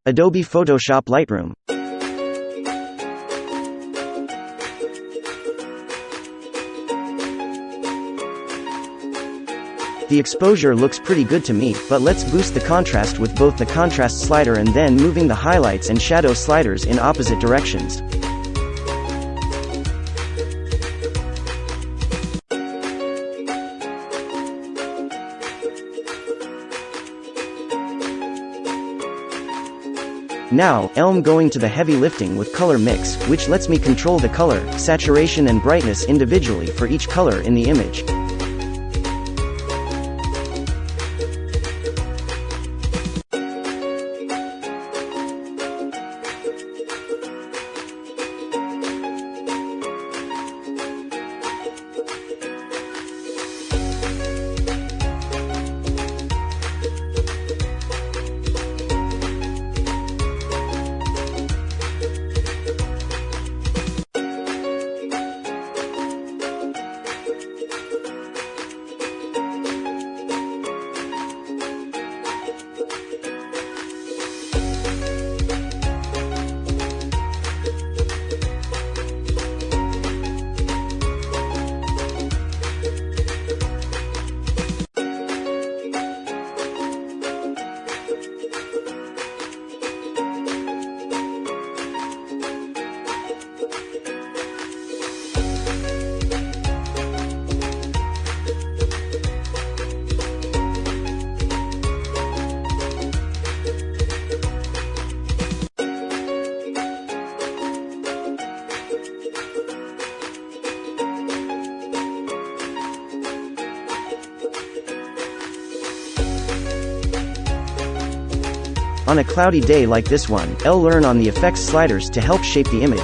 Adobe Photoshop Lightroom. The exposure looks pretty good to me, but let's boost the contrast with both the contrast slider and then moving the highlights and shadow sliders in opposite directions. Now, I'm going to the heavy lifting with color mix, which lets me control the color, saturation and brightness individually for each color in the image. On a cloudy day like this one, I'll learn on the effects sliders to help shape the image.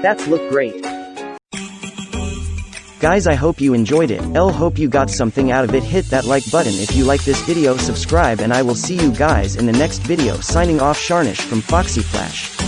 That's look great. Guys, I hope you enjoyed it. I'll hope you got something out of it. Hit that like button if you like this video, subscribe, and I will see you guys in the next video. Signing off, Sharnish from Foxy Flash.